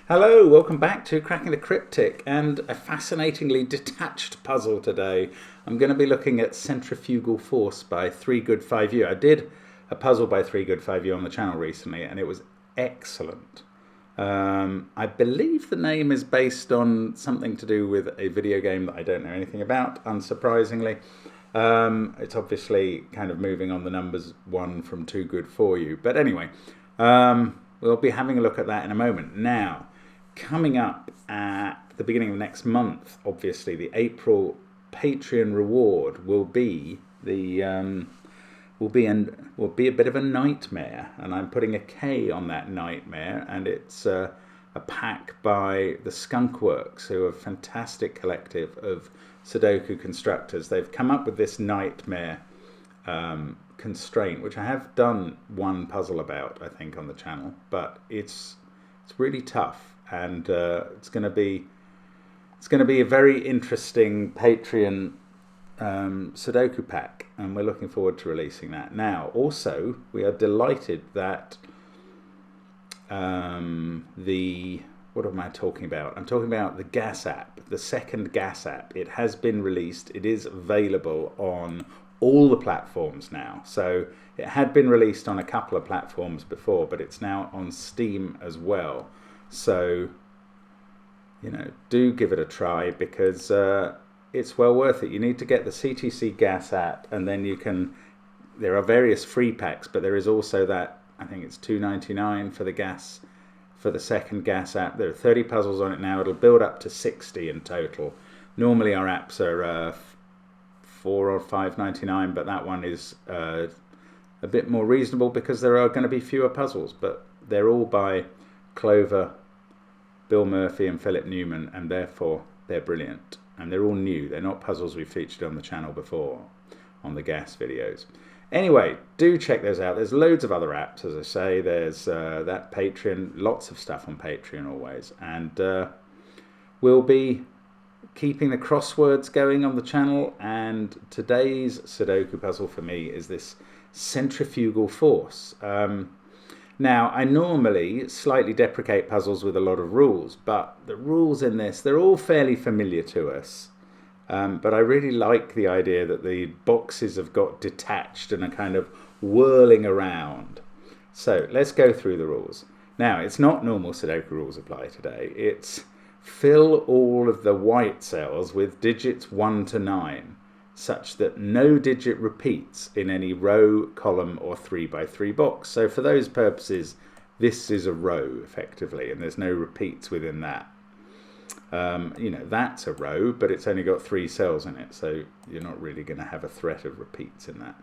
Hello, welcome back to Cracking the Cryptic and a fascinatingly detached puzzle today. I'm going to be looking at Centrifugal Force by 3 Good 5U. I did a puzzle by 3 Good 5U on the channel recently and it was excellent. I believe the name is based on something to do with a video game that I don't know anything about, unsurprisingly. It's obviously kind of moving on the numbers 1 from 2 Good for You. But anyway, we'll be having a look at that in a moment. Now, coming up at the beginning of next month, obviously, the April Patreon reward will be a bit of a nightmare, and I'm putting a K on that nightmare, and it's a pack by the Skunk Works, who are a fantastic collective of Sudoku constructors. They've come up with this nightmare constraint, which I have done one puzzle about, I think, on the channel, but it's really tough. And it's going to be a very interesting Patreon Sudoku pack, and we're looking forward to releasing that. Now, also, we are delighted that what am I talking about? I'm talking about the gas app, the second gas app. It has been released. It is available on all the platforms now. So it had been released on a couple of platforms before, but it's now on Steam as well. So, do give it a try, because it's well worth it. You need to get the CTC gas app, and then there are various free packs, but there is also that, I think it's $2.99 for the second gas app. There are 30 puzzles on it now. It'll build up to 60 in total. Normally our apps are $4 or $5.99, but that one is a bit more reasonable because there are going to be fewer puzzles, but they're all by Clover, Bill Murphy and Philip Newman, and therefore they're brilliant. And they're all new. They're not puzzles we've featured on the channel before on the gas videos. Anyway, do check those out. There's loads of other apps, as I say. There's that Patreon, lots of stuff on Patreon always. And we'll be keeping the crosswords going on the channel. And today's Sudoku puzzle for me is this centrifugal force. Now, I normally slightly deprecate puzzles with a lot of rules, but the rules in this, they're all fairly familiar to us. But I really like the idea that the boxes have got detached and are kind of whirling around. So let's go through the rules. Now, it's not normal Sudoku rules apply today. It's fill all of the white cells with digits 1 to 9. Such that no digit repeats in any row, column or 3x3 box. So for those purposes, this is a row effectively, and there's no repeats within that. That's a row, but it's only got 3 cells in it, so you're not really going to have a threat of repeats in that.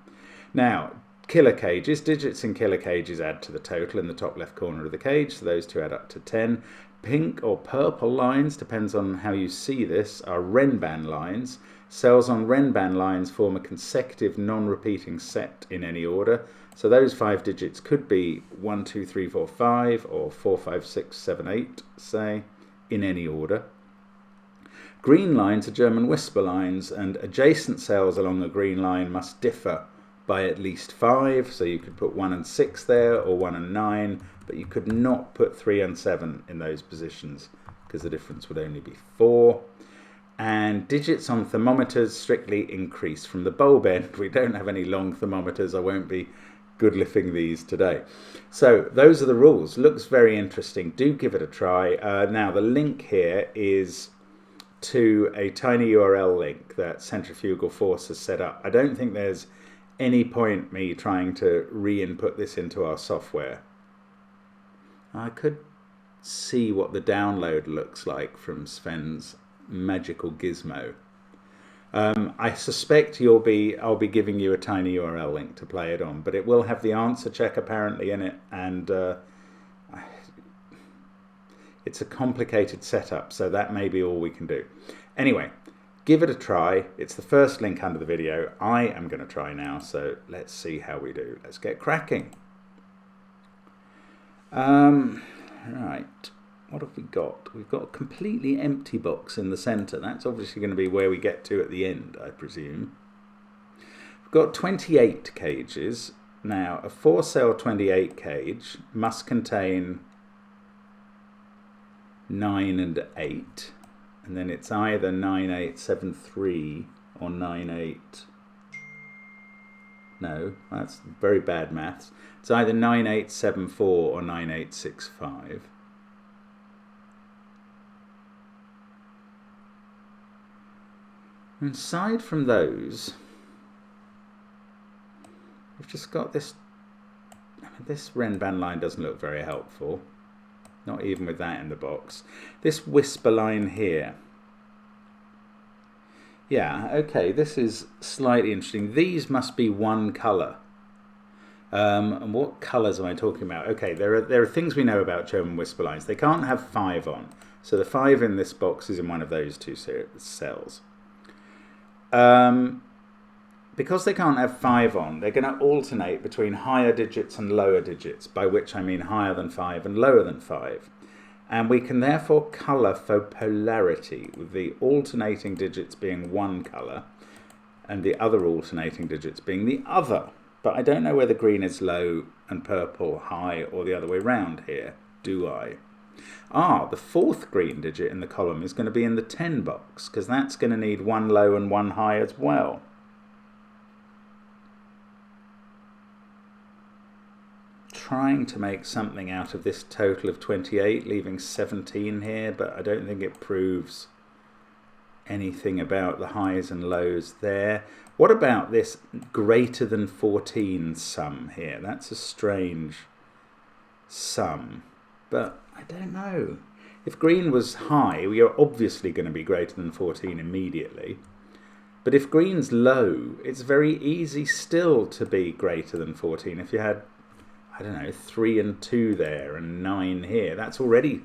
Now, killer cages, digits in killer cages add to the total in the top left corner of the cage, so those two add up to 10. Pink or purple lines, depends on how you see this, are renban lines. Cells on renban lines form a consecutive non-repeating set in any order. So those 5 digits could be 1, 2, 3, 4, 5 or 4, 5, 6, 7, 8, say, in any order. Green lines are German whisper lines, and adjacent cells along a green line must differ by at least 5. So you could put 1 and 6 there, or 1 and 9, but you could not put 3 and 7 in those positions because the difference would only be 4. And digits on thermometers strictly increase from the bulb end. We don't have any long thermometers. I won't be good lifting these today. So those are the rules. Looks very interesting. Do give it a try. Now the link here is to a tiny URL link that Centrifugal Force has set up. I don't think there's any point me trying to re-input this into our software. I could see what the download looks like from Sven's magical gizmo. I suspect I'll be giving you a tiny URL link to play it on, but it will have the answer check apparently in it, and it's a complicated setup, so that may be all we can do. Anyway, give it a try. It's the first link under the video. I am going to try now, so let's see how we do. Let's get cracking. Right. What have we got? We've got a completely empty box in the centre. That's obviously going to be where we get to at the end, I presume. We've got 28 cages. Now, a 4-cell 28 cage must contain 9 and 8, and then it's either 9873 or 98. No, that's very bad maths. It's either 9874 or 9865. And aside from those, we've just got this. I mean, this renban line doesn't look very helpful. Not even with that in the box. This whisper line here. Yeah, okay, this is slightly interesting. These must be one colour. And what colours am I talking about? Okay, there are things we know about German whisper lines. They can't have 5 on. So the 5 in this box is in one of those two cells. Because they can't have 5 on, they're going to alternate between higher digits and lower digits, by which I mean higher than 5 and lower than 5. And we can therefore colour for polarity, with the alternating digits being one colour and the other alternating digits being the other. But I don't know whether green is low and purple high or the other way round here, do I? Ah, the 4th green digit in the column is going to be in the 10 box, because that's going to need one low and one high as well. Trying to make something out of this total of 28, leaving 17 here, but I don't think it proves anything about the highs and lows there. What about this greater than 14 sum here? That's a strange sum, but I don't know. If green was high, we are obviously going to be greater than 14 immediately. But if green's low, it's very easy still to be greater than 14. If you had, I don't know, 3 and 2 there and 9 here, that's already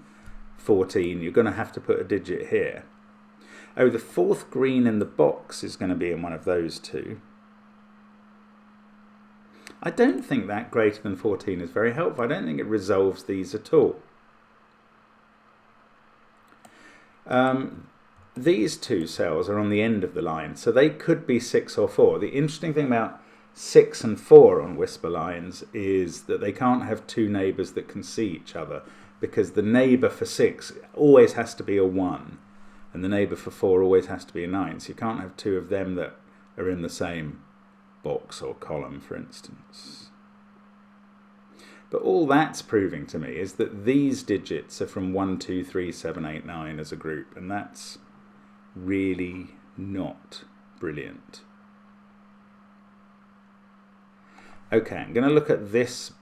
14. You're going to have to put a digit here. Oh, the 4th green in the box is going to be in one of those two. I don't think that greater than 14 is very helpful. I don't think it resolves these at all. These two cells are on the end of the line, so they could be 6 or 4. The interesting thing about 6 and 4 on whisper lines is that they can't have two neighbours that can see each other, because the neighbour for 6 always has to be a 1 and the neighbour for 4 always has to be a 9, so you can't have two of them that are in the same box or column, for instance. But all that's proving to me is that these digits are from 1, 2, 3, 7, 8, 9 as a group, and that's really not brilliant. Okay, I'm going to look at this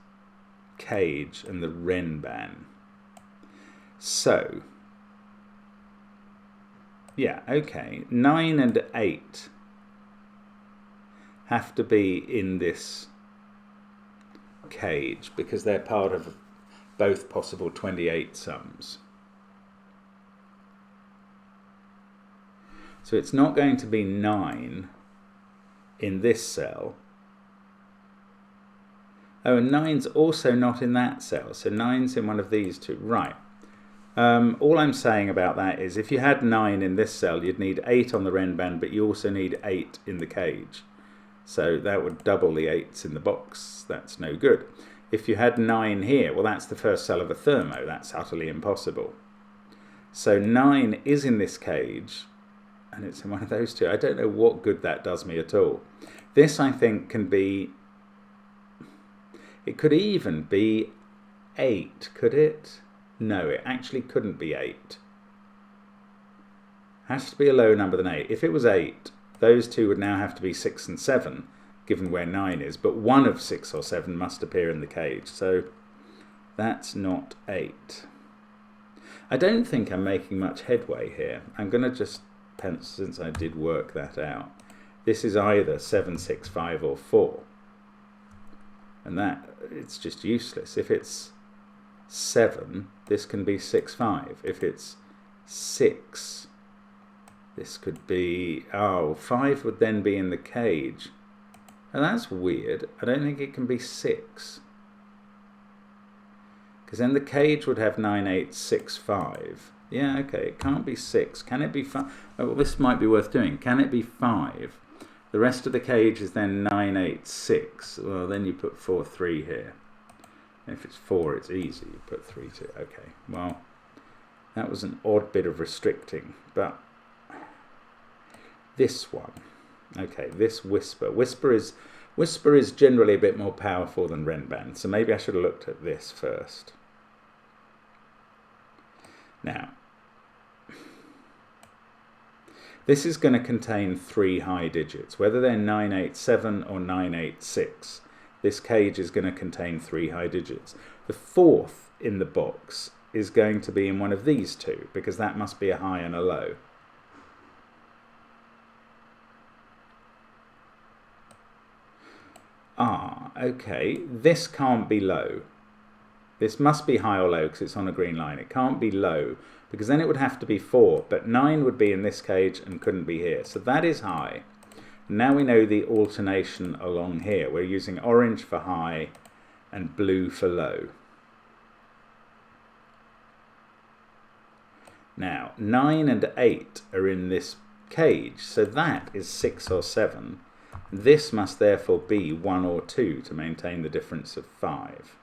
cage and the renban. So, yeah, okay, 9 and 8 have to be in this cage because they're part of both possible 28 sums. So it's not going to be 9 in this cell. Oh, and 9's also not in that cell, so 9's in one of these two. Right. All I'm saying about that is if you had 9 in this cell, you'd need 8 on the renban, but you also need 8 in the cage. So that would double the 8's in the box. That's no good. If you had 9 here, well, that's the first cell of a thermo. That's utterly impossible. So 9 is in this cage, and it's in one of those two. I don't know what good that does me at all. This, I think, can be... It could even be 8, could it? No, it actually couldn't be 8. It has to be a lower number than 8. If it was 8, those two would now have to be 6 and 7, given where 9 is. But one of 6 or 7 must appear in the cage, so that's not 8. I don't think I'm making much headway here. I'm going to just pencil, since I did work that out. This is either 7, 6, 5 or 4. And that, it's just useless. If it's 7, this can be 6, 5. If it's 6, this could be... Oh, 5 would then be in the cage. And that's weird. I don't think it can be 6. Because then the cage would have 9, 8, 6, 5. Yeah, okay, it can't be 6. Can it be 5? Oh, well, this might be worth doing. Can it be 5? The rest of the cage is then 9, 8, 6. Well, then you put 4, 3 here. If it's 4, it's easy. You put 3, 2. Okay, well, That was an odd bit of restricting, but this one, okay, this whisper. Whisper is generally a bit more powerful than renban, so maybe I should have looked at this first. Now, this is going to contain 3 high digits, whether they're 987 or 986. This cage is going to contain 3 high digits. The 4th in the box is going to be in one of these two, because that must be a high and a low. Ah, okay, this can't be low. This must be high or low because it's on a green line. It can't be low because then it would have to be 4, but 9 would be in this cage and couldn't be here. So that is high. Now we know the alternation along here. We're using orange for high and blue for low. Now, 9 and 8 are in this cage, so that is 6 or 7. This must therefore be 1 or 2 to maintain the difference of 5.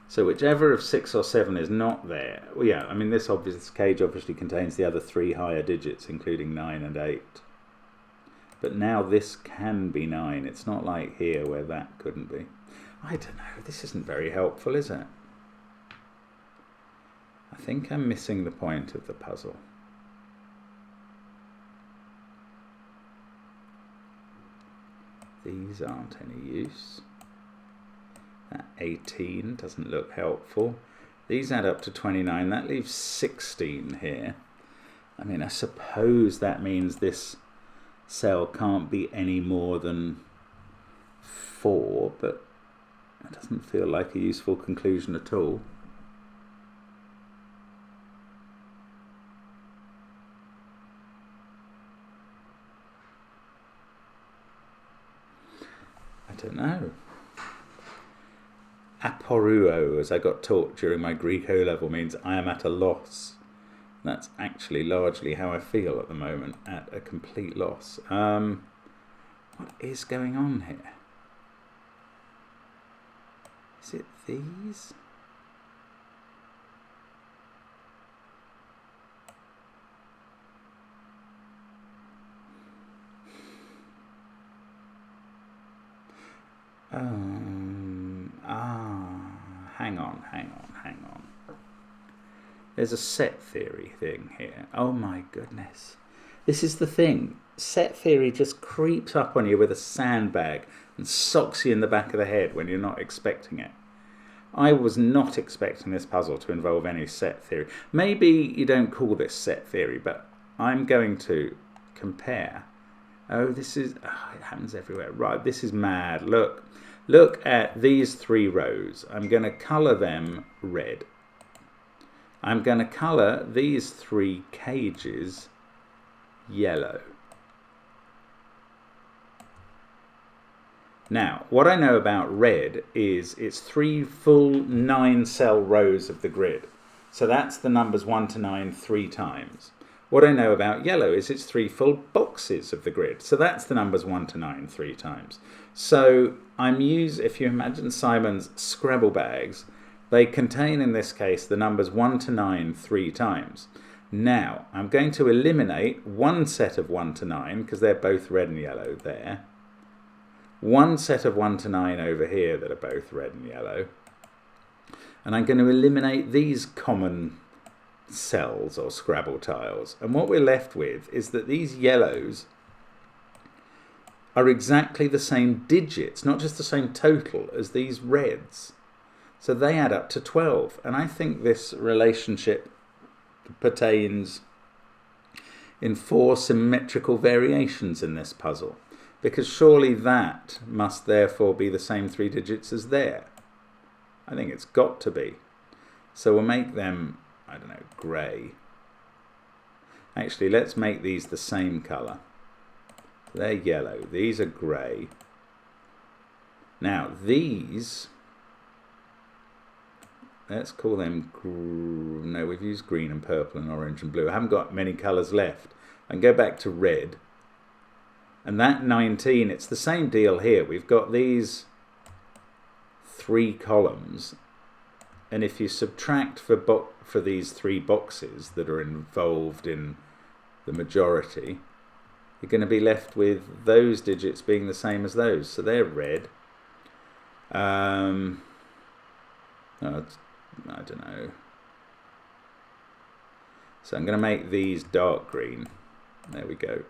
So whichever of 6 or 7 is not there, well, yeah, I mean this cage obviously contains the other 3 higher digits, including 9 and 8. But now this can be 9. It's not like here where that couldn't be. I don't know, this isn't very helpful, is it? I think I'm missing the point of the puzzle. These aren't any use. That 18 doesn't look helpful. These add up to 29. That leaves 16 here. I mean, I suppose that means this cell can't be any more than 4, but it doesn't feel like a useful conclusion at all. I don't know. Aporuo, as I got taught during my Greek O-level, means I am at a loss. That's actually largely how I feel at the moment, at a complete loss. What is going on here? Is it these? Hang on. There's a set theory thing here. Oh my goodness. This is the thing. Set theory just creeps up on you with a sandbag and socks you in the back of the head when you're not expecting it. I was not expecting this puzzle to involve any set theory. Maybe you don't call this set theory, but I'm going to compare. Oh, this is... Oh, it happens everywhere. Right, this is mad. Look at these 3 rows. I'm going to colour them red. I'm going to colour these 3 cages yellow. Now, what I know about red is it's 3 full 9-cell rows of the grid. So that's the numbers 1 to 9 3 times. What I know about yellow is it's 3 full boxes of the grid. So that's the numbers 1 to 9 3 times. So if you imagine Simon's Scrabble bags, they contain in this case the numbers 1 to 9 3 times. Now, I'm going to eliminate one set of 1 to 9 because they're both red and yellow there. One set of 1 to 9 over here that are both red and yellow. And I'm going to eliminate these common cells or Scrabble tiles. And what we're left with is that these yellows are exactly the same digits, not just the same total as these reds. So they add up to 12. And I think this relationship pertains in 4 symmetrical variations in this puzzle, because surely that must therefore be the same 3 digits as there. I think it's got to be. So we'll make them, I don't know, grey. Actually, let's make these the same colour. They're yellow. These are grey. Now these, let's call them, no, we've used green and purple and orange and blue. I haven't got many colours left. I can go back to red. And that 19, it's the same deal here. We've got these 3 columns, and if you subtract for these 3 boxes that are involved in the majority, you're going to be left with those digits being the same as those. So they're red. I don't know. So I'm going to make these dark green. There we go.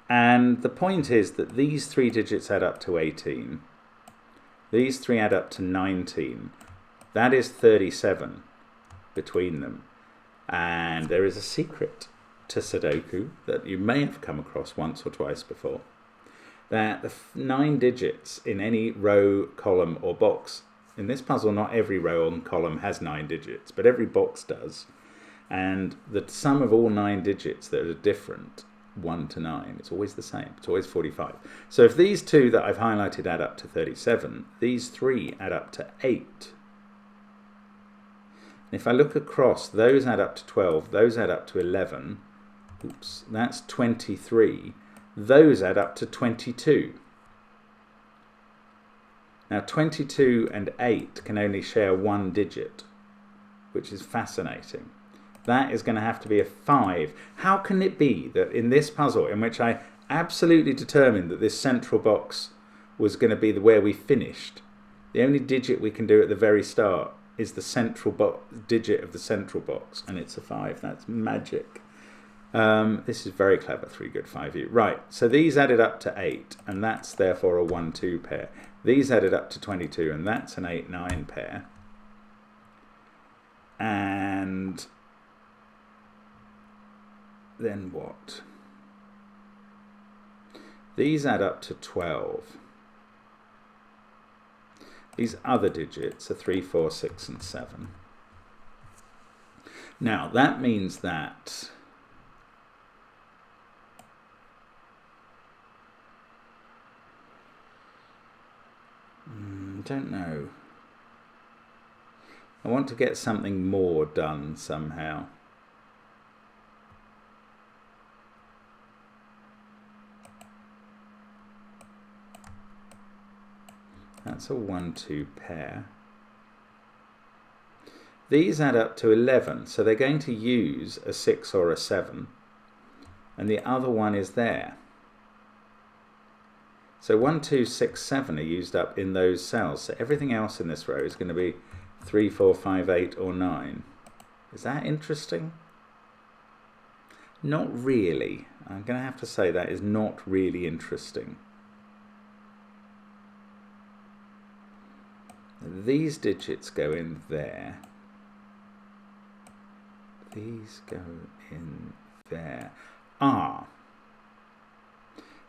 And the point is that these 3 digits add up to 18. These 3 add up to 19. That is 37 between them. And there is a secret to Sudoku that you may have come across once or twice before. That the 9 digits in any row, column or box, in this puzzle not every row and column has 9 digits, but every box does. And the sum of all 9 digits that are different, 1 to 9, it's always the same. It's always 45. So if these 2 that I've highlighted add up to 37, these 3 add up to 8. And if I look across, those add up to 12, those add up to 11. Oops, that's 23. Those add up to 22. Now 22 and 8 can only share 1 digit, which is fascinating. That is going to have to be a 5. How can it be that in this puzzle, in which I absolutely determined that this central box was going to be where we finished, the only digit we can do at the very start is the central digit of the central box, and it's a 5. That's magic. This is very clever, 3 good 5 you. Right, so these added up to 8, and that's therefore a 1-2 pair. These added up to 22, and that's an 8-9 pair. And then what? These add up to 12. These other digits are 3, 4, 6, and 7. Now, that means that I don't know. I want to get something more done somehow. That's a 1-2 pair. These add up to 11, so they're going to use a 6 or a 7. And the other one is there. So 1, 2, 6, 7 are used up in those cells. So everything else in this row is going to be 3, 4, 5, 8, or 9. Is that interesting? Not really. I'm going to have to say that is not really interesting. These digits go in there. These go in there.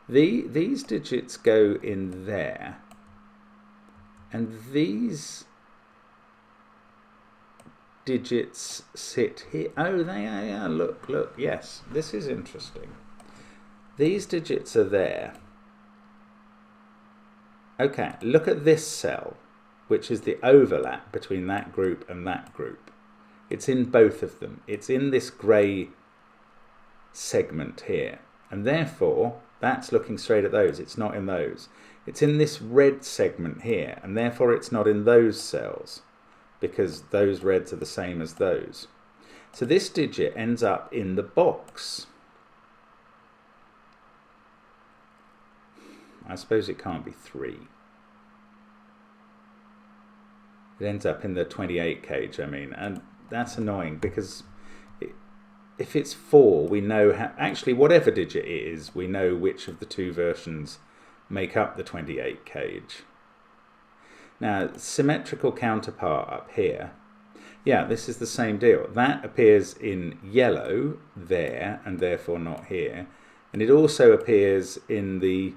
These digits go in there, and these digits sit here. Oh, they are. Look, yes, this is interesting. These digits are there. Okay, look at this cell, which is the overlap between that group and that group. It's in both of them. It's in this grey segment here, and therefore that's looking straight at those. It's not in those. It's in this red segment here, and therefore it's not in those cells, because those reds are the same as those. So this digit ends up in the box. I suppose it can't be 3. It ends up in the 28 cage, I mean, and that's annoying because if it's 4, we know how, actually whatever digit it is, we know which of the 2 versions make up the 28 cage. Now, symmetrical counterpart up here, yeah, this is the same deal. That appears in yellow there, and therefore not here. And it also appears in the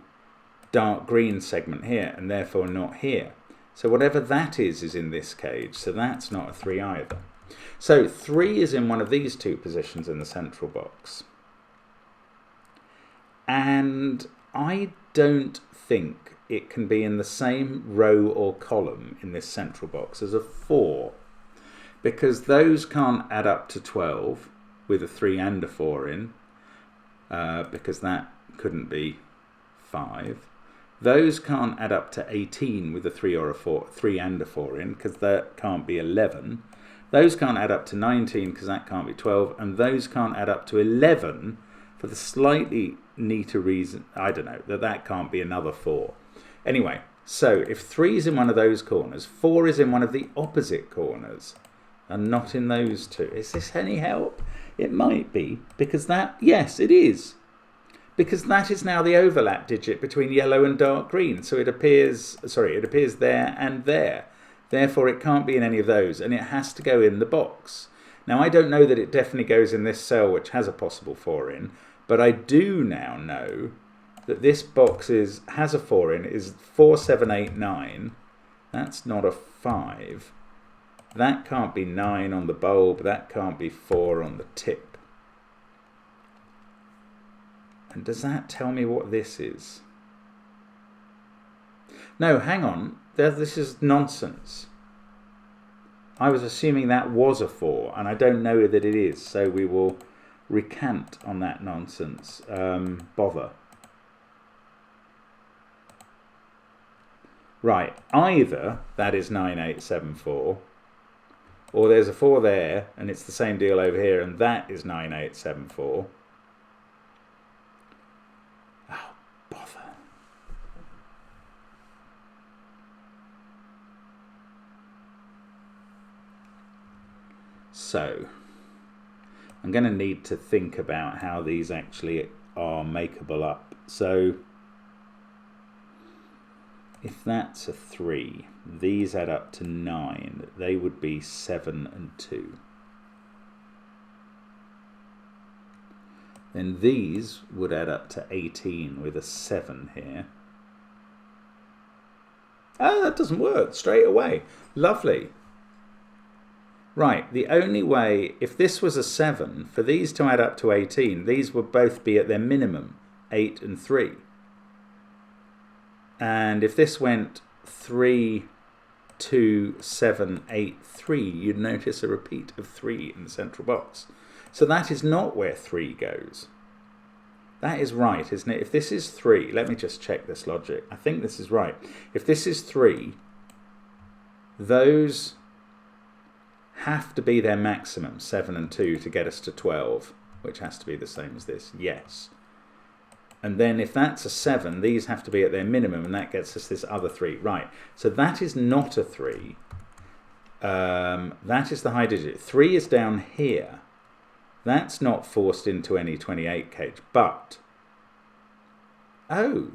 dark green segment here, and therefore not here. So whatever that is in this cage, so that's not a 3 either. So 3 is in one of these 2 positions in the central box. And I don't think it can be in the same row or column in this central box as a 4, because those can't add up to 12 with a 3 and a 4 in, because that couldn't be 5. Those can't add up to 18 with a 3 or a 4, 3 and a 4 in, because that can't be 11. Those can't add up to 19 because that can't be 12, and those can't add up to 11 for the slightly neater reason, I don't know, that can't be another 4. Anyway, so if 3 is in one of those corners, 4 is in one of the opposite corners, and not in those two. Is this any help? It might be, because that, yes, it is. Because that is now the overlap digit between yellow and dark green. So it appears there and there. Therefore, it can't be in any of those, and it has to go in the box. Now, I don't know that it definitely goes in this cell, which has a possible 4 in, but I do now know that this box has a 4 in, is 4, 7, 8, 9. That's not a 5. That can't be 9 on the bulb. That can't be 4 on the tip. And does that tell me what this is? No, hang on. This is nonsense. I was assuming that was a 4, and I don't know that it is, so we will recant on that nonsense. Bother. Right, either that is 9874, or there's a 4 there, and it's the same deal over here, and that is 9874. Oh, bother. So, I'm going to need to think about how these actually are makeable up. So, if that's a 3, these add up to 9. They would be 7 and 2. Then these would add up to 18 with a 7 here. Oh, that doesn't work straight away. Lovely. Right, the only way, if this was a 7, for these to add up to 18, these would both be at their minimum, 8 and 3. And if this went 3, 2, 7, 8, 3, you'd notice a repeat of 3 in the central box. So that is not where 3 goes. That is right, isn't it? If this is 3, let me just check this logic. I think this is right. If this is 3, those have to be their maximum, 7 and 2, to get us to 12, which has to be the same as this, yes. And then if that's a 7, these have to be at their minimum, and that gets us this other 3. Right, so that is not a 3. That is the high digit. 3 is down here. That's not forced into any 28 cage, but... Oh.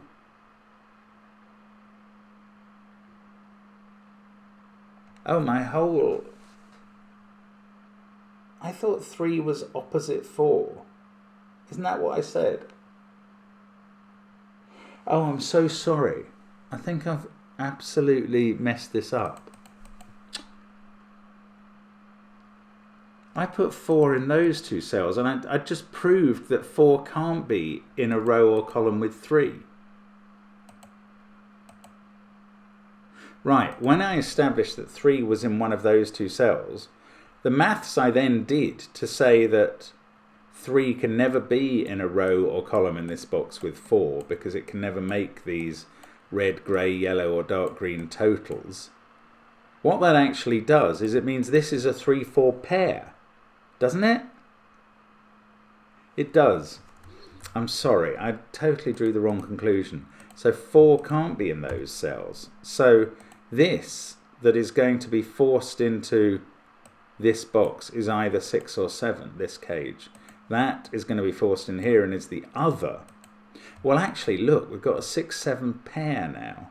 Oh, my whole... I thought 3 was opposite 4. Isn't that what I said? Oh, I'm so sorry. I think I've absolutely messed this up. I put 4 in those two cells, and I just proved that 4 can't be in a row or column with 3. Right, when I established that 3 was in one of those two cells, the maths I then did to say that 3 can never be in a row or column in this box with 4 because it can never make these red, grey, yellow or dark green totals. What that actually does is it means this is a 3-4 pair, doesn't it? It does. I'm sorry, I totally drew the wrong conclusion. So 4 can't be in those cells. So this that is going to be forced into this box is either 6 or 7, this cage. That is going to be forced in here and is the other. Well, actually, look, we've got a 6-7 pair now.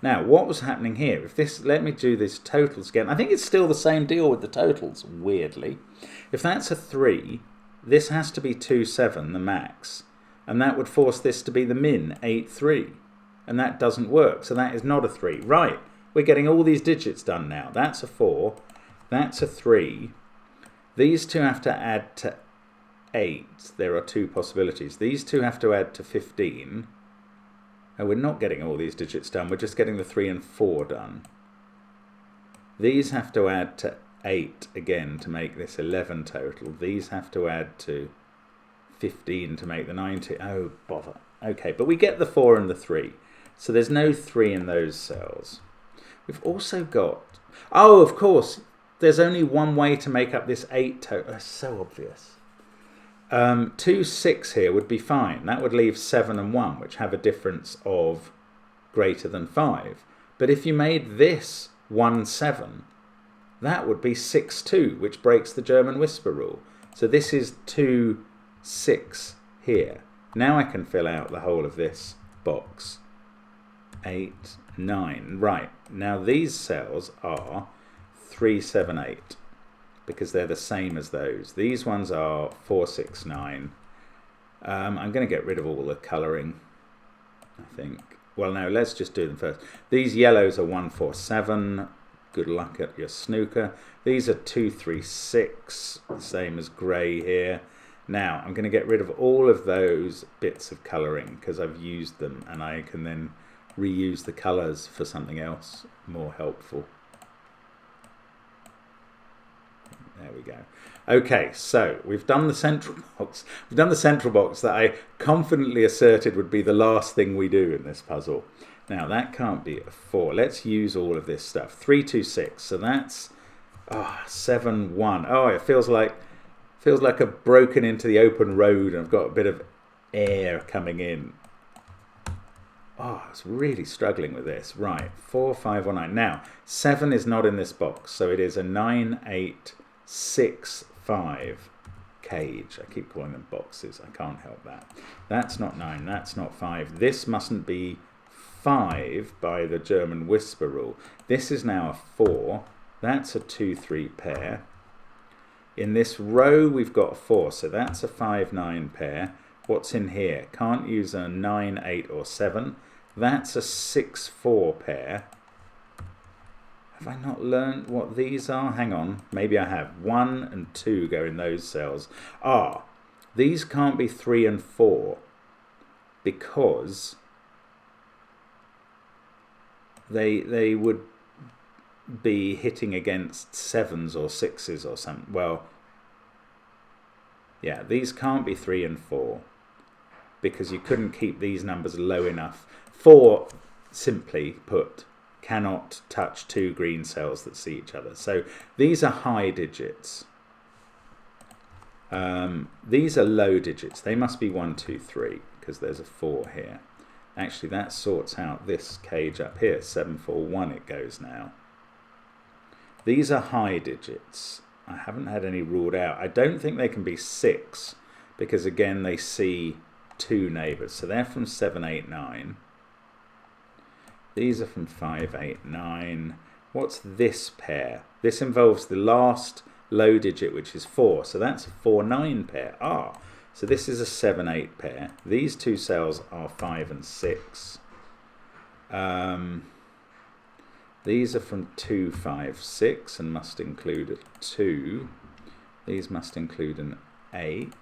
Now, what was happening here? If this, let me do this totals again. I think it's still the same deal with the totals, weirdly. If that's a 3, this has to be 2-7, the max. And that would force this to be the min, 8-3. And that doesn't work, so that is not a 3. Right, we're getting all these digits done now. That's a 4, that's a 3. These two have to add to 8. There are 2 possibilities. These two have to add to 15. And we're not getting all these digits done. We're just getting the 3 and 4 done. These have to add to 8 again to make this 11 total. These have to add to 15 to make the 90. Oh, bother. Okay, but we get the 4 and the 3. So there's no 3 in those cells. We've also got... Oh, of course, there's only one way to make up this 8 total. That's so obvious. 2, 6 here would be fine. That would leave 7 and 1, which have a difference of greater than 5. But if you made this 1, 7, that would be 6, 2, which breaks the German whisper rule. So this is 2, 6 here. Now I can fill out the whole of this box. 8, 9. Right, now these cells are 3, 7, 8 because they're the same as those. These ones are 4, 6, 9. I'm going to get rid of all the colouring, I think. Well, no, let's just do them first. These yellows are 1, 4, 7. Good luck at your snooker. These are 2, 3, 6, same as grey here. Now, I'm going to get rid of all of those bits of colouring because I've used them, and I can then reuse the colours for something else more helpful. There we go. Okay, so we've done the central box. We've done the central box that I confidently asserted would be the last thing we do in this puzzle. Now, that can't be a 4. Let's use all of this stuff. 3, 2, 6. So that's 7, 1. Oh, it feels like I've broken into the open road and I've got a bit of air coming in. Oh, I was really struggling with this. Right, 4, 5, or 9. Now, 7 is not in this box, so it is a 9, 8, 6, 5 cage. I keep calling them boxes. I can't help that. That's not 9. That's not 5. This mustn't be 5 by the German whisper rule. This is now a 4. That's a 2, 3 pair. In this row, we've got a 4, so that's a 5, 9 pair. What's in here? Can't use a 9, 8, or 7. That's a 6, 4 pair. Have I not learned what these are? Hang on. Maybe I have. 1 and 2 go in those cells. These can't be 3 and 4 because they would be hitting against 7s or 6s or something. Well, yeah, these can't be 3 and 4 because you couldn't keep these numbers low enough. 4, simply put, cannot touch 2 green cells that see each other. So these are high digits. These are low digits. They must be 1, 2, 3 because there's a 4 here. Actually, that sorts out this cage up here. 7, 4, 1 it goes now. These are high digits. I haven't had any ruled out. I don't think they can be 6 because, again, they see 2 neighbours. So they're from 7, 8, 9. These are from 5, 8, 9. What's this pair? This involves the last low digit, which is 4. So that's a 4, 9 pair. So this is a 7, 8 pair. These 2 cells are 5 and 6. These are from 2, 5, 6 and must include a 2. These must include an 8.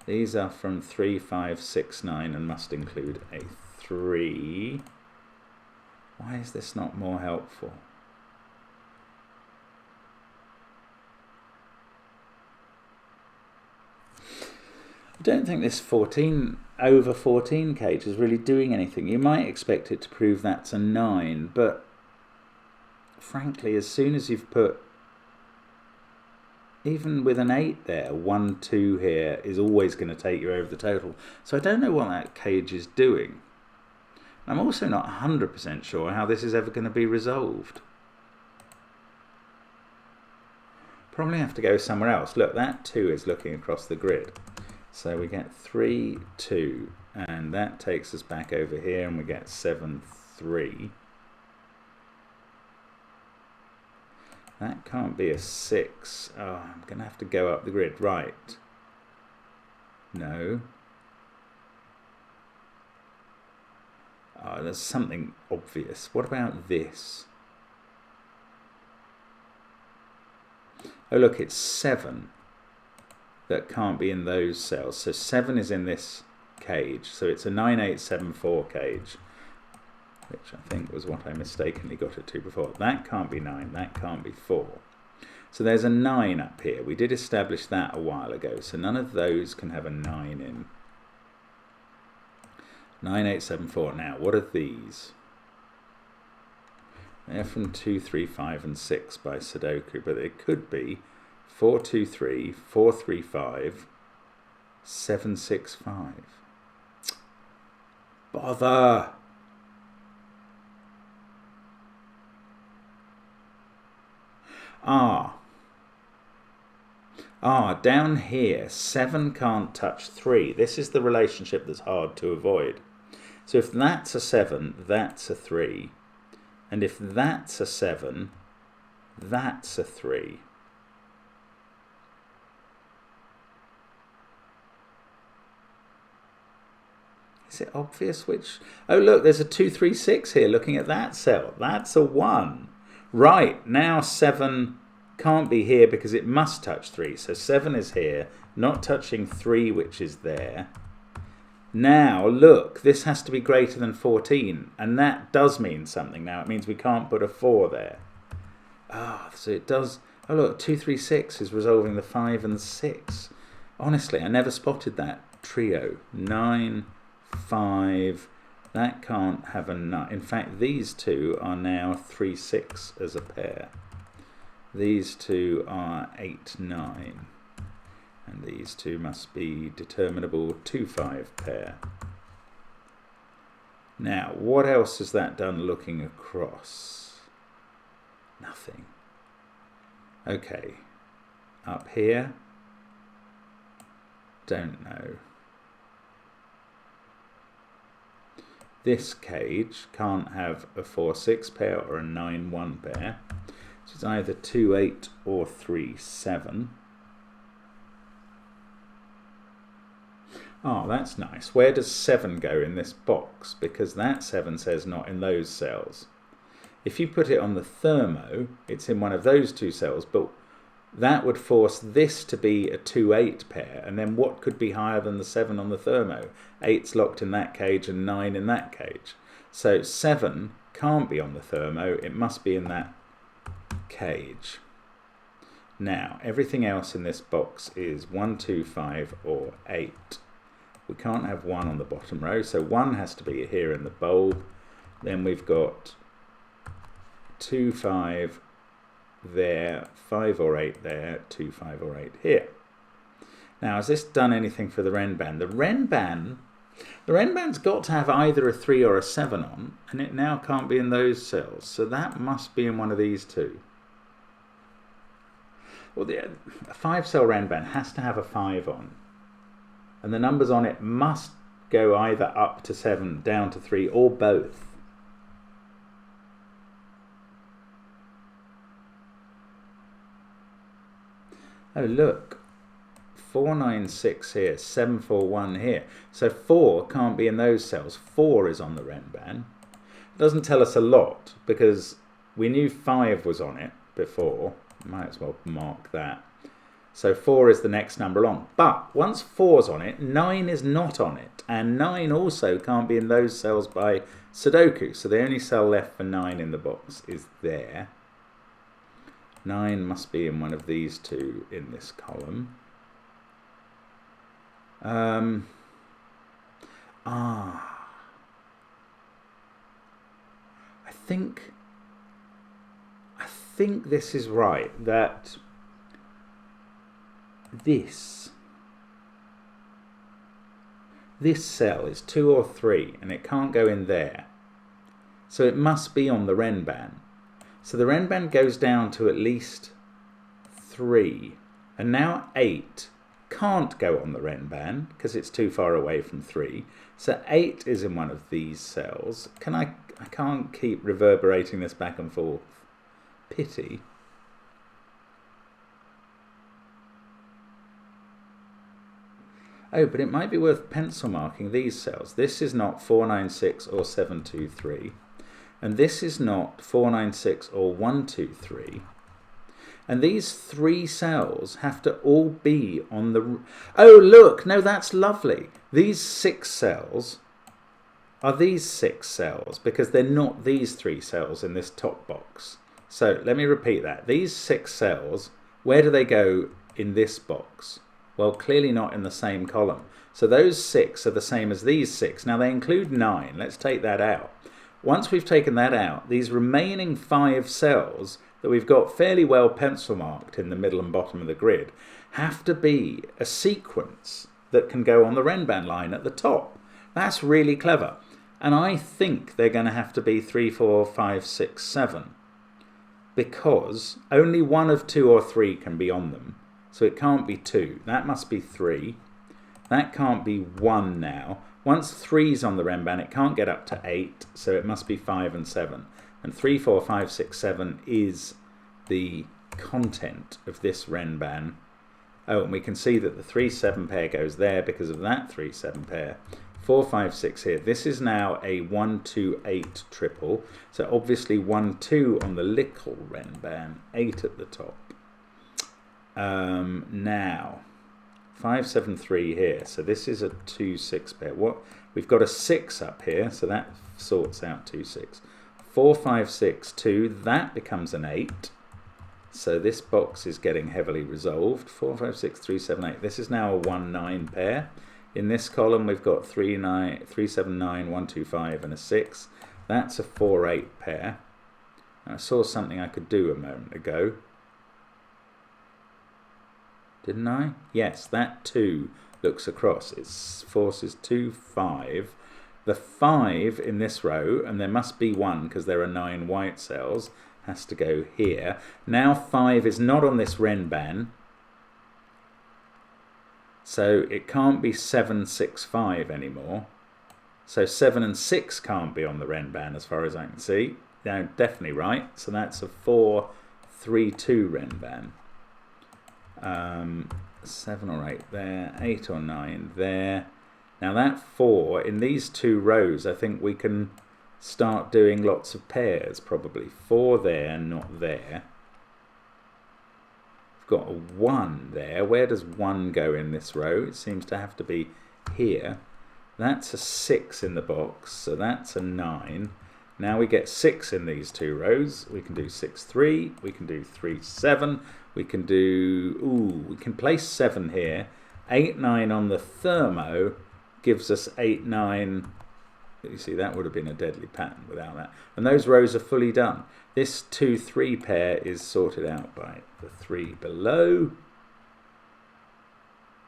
These are from 3, 5, 6, 9 and must include a 3. Why is this not more helpful? I don't think this 14 over 14 cage is really doing anything. You might expect it to prove that's a 9, but frankly, as soon as you've put, even with an 8 there, 1, 2 here is always going to take you over the total. So I don't know what that cage is doing. I'm also not 100% sure how this is ever going to be resolved. Probably have to go somewhere else. Look, that 2 is looking across the grid. So we get 3, 2, and that takes us back over here, and we get 7, 3. That can't be a 6. Oh, I'm going to have to go up the grid. Right. No. Oh, there's something obvious. What about this? Oh, look, it's 7. That can't be in those cells. So 7 is in this cage. So it's a 9, 8, 7, 4 cage, which I think was what I mistakenly got it to before. That can't be 9. That can't be 4. So there's a 9 up here. We did establish that a while ago. So none of those can have a 9 in. 9874. Now, what are these? They're from 2, 3, 5, and 6 by Sudoku, but it could be 4, 2, 3, 4, 3, 5, 7, 6, 5. Bother! Down here, 7 can't touch 3. This is the relationship that's hard to avoid. So if that's a 7, that's a 3. And if that's a 7, that's a 3. Is it obvious which? Oh, look, there's a 2, 3, 6 here looking at that cell. That's a 1. Right, now 7 can't be here because it must touch 3. So 7 is here, not touching 3, which is there. Now, look, this has to be greater than 14, and that does mean something now. It means we can't put a 4 there. So it does. Oh, look, 2, 3, 6 is resolving the 5 and 6. Honestly, I never spotted that trio. 9, 5, that can't have a 9. In fact, these two are now 3, 6 as a pair. These two are 8, 9. And these two must be determinable 2, 5 pair. Now, what else has that done looking across? Nothing. Okay. Up here? Don't know. This cage can't have a 4, 6 pair or a 9, 1 pair. So it's either 2, 8 or 3, 7. Oh, that's nice. Where does 7 go in this box? Because that 7 says not in those cells. If you put it on the thermo, it's in one of those two cells, but that would force this to be a 2, 8 pair. And then what could be higher than the 7 on the thermo? 8's locked in that cage and 9 in that cage. So 7 can't be on the thermo. It must be in that cage. Now, everything else in this box is 1, 2, 5, or 8. We can't have 1 on the bottom row, so 1 has to be here in the bulb. Then we've got 2, 5 there, 5 or 8 there, 2, 5 or 8 here. Now, has this done anything for the renban? The renban's got to have either a 3 or a 7 on, and it now can't be in those cells, so that must be in one of these two. Well, a 5-cell renban has to have a 5 on. And the numbers on it must go either up to 7, down to 3, or both. Oh, look. 496 here, 741 here. So 4 can't be in those cells. 4 is on the renban. It doesn't tell us a lot, because we knew 5 was on it before. Might as well mark that. So 4 is the next number along. But once 4's on it, 9 is not on it. And 9 also can't be in those cells by Sudoku. So the only cell left for 9 in the box is there. 9 must be in one of these two in this column. I think this is right, that this cell is 2 or 3 and it can't go in there, so it must be on the renban. So the renban goes down to at least 3, and now 8 can't go on the renban because it's too far away from 3. So 8 is in one of these cells. I can't keep reverberating this back and forth. Pity. Oh, but it might be worth pencil marking these cells. This is not 496 or 723. And this is not 496 or 123. And these 3 cells have to all be on the... Oh, look! No, that's lovely. These 6 cells are these 6 cells because they're not these 3 cells in this top box. So let me repeat that. These 6 cells Where do they go in this box? Well, clearly not in the same column. So those 6 are the same as these 6. Now they include 9. Let's take that out. Once we've taken that out, these remaining 5 cells that we've got fairly well pencil marked in the middle and bottom of the grid have to be a sequence that can go on the renban line at the top. That's really clever. And I think they're going to have to be 3, 4, 5, 6, 7. Because only one of 2 or 3 can be on them. So it can't be 2. That must be 3. That can't be 1 now. Once 3's on the renban, it can't get up to 8. So it must be 5 and 7. And 3, 4, 5, 6, 7 is the content of this renban. Oh, and we can see that the 3, 7 pair goes there because of that 3, 7 pair. 4, 5, 6 here. This is now a 1, 2, 8 triple. So obviously 1, 2 on the little renban, 8 at the top. Now, 5, 7, 3 here. So this is a 2, 6 pair. What? We've got a 6 up here, so that sorts out 2, 6. 4, 5, 6, 2. That becomes an 8. So this box is getting heavily resolved. 4, 5, 6, 3, 7, 8. This is now a 1, 9 pair. In this column, we've got 3, 9, 3, 7, 9, 1, 2, 5, and a 6. That's a 4, 8 pair. And I saw something I could do a moment ago. Didn't I? Yes, that 2 looks across. It forces 2, 5. The 5 in this row, and there must be 1 because there are 9 white cells, has to go here. Now 5 is not on this renban. So it can't be 7, 6, 5 anymore. So 7 and 6 can't be on the renban as far as I can see. No, definitely right. So that's a 4, 3, 2 renban. 7 or 8 there, 8 or 9 there. Now that 4, in these 2 rows, I think we can start doing lots of pairs probably. 4 there, not there. Got a 1 there. Where does 1 go in this row? It seems to have to be here. That's a 6 in the box, so that's a 9. Now we get 6 in these 2 rows. We can do 6, 3. We can do 3, 7. We can do, we can place 7 here. 8, 9 on the thermo gives us 8, 9. You see, that would have been a deadly pattern without that. And those rows are fully done. This 2, 3 pair is sorted out by the 3 below.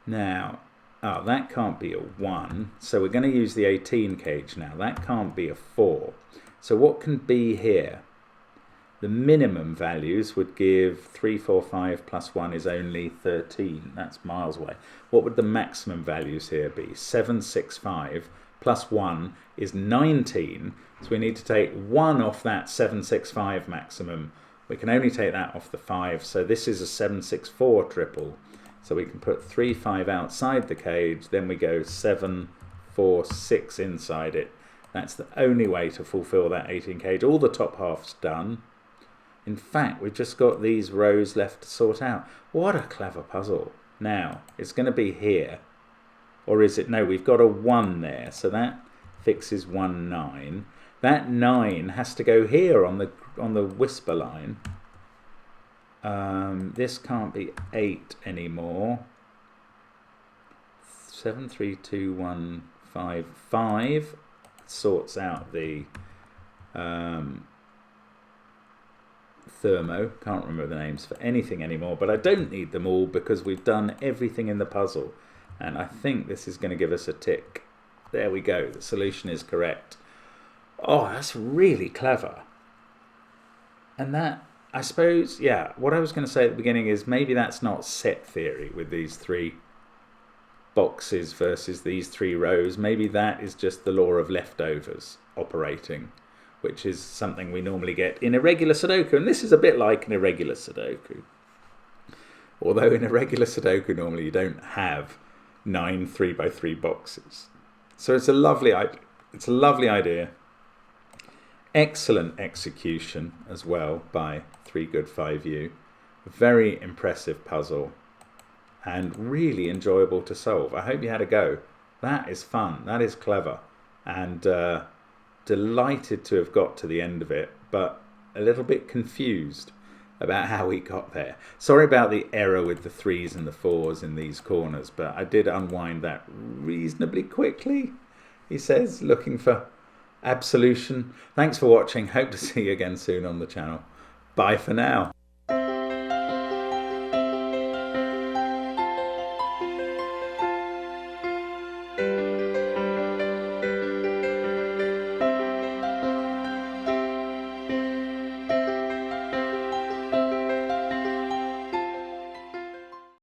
Now, that can't be a 1. So we're going to use the 18 cage now. That can't be a 4. So what can be here? The minimum values would give 3, 4, 5 plus 1 is only 13. That's miles away. What would the maximum values here be? 7, 6, 5 plus 1 is 19. So we need to take 1 off that 7, 6, 5 maximum. We can only take that off the 5. So this is a 7, 6, 4 triple. So we can put 3, 5 outside the cage. Then we go 7, 4, 6 inside it. That's the only way to fulfill that 18 cage. All the top half's done. In fact, we've just got these rows left to sort out. What a clever puzzle. Now, it's going to be here. Or is it? No, we've got a 1 there. So that fixes 1, 9. That 9 has to go here on the whisper line. This can't be 8 anymore. 7, 3, 2, 1, 5. 5 sorts out the thermo. Can't remember the names for anything anymore, but I don't need them all because we've done everything in the puzzle. And I think this is going to give us a tick. There we go. The solution is correct. Oh, that's really clever. And that, I suppose, yeah, what I was going to say at the beginning is maybe that's not set theory with these 3 boxes versus these 3 rows. Maybe that is just the law of leftovers operating, which is something we normally get in irregular Sudoku. And this is a bit like an irregular Sudoku. Although in irregular Sudoku, normally you don't have 9 3x3 boxes. So it's a lovely idea. It's a lovely idea. Excellent execution as well by 3good5u. Very impressive puzzle and really enjoyable to solve. I hope you had a go. That is fun. That is clever. And delighted to have got to the end of it, but a little bit confused about how he got there. Sorry about the error with the 3s and the 4s in these corners, but I did unwind that reasonably quickly, he says, looking for absolution. Thanks for watching. Hope to see you again soon on the channel. Bye for now.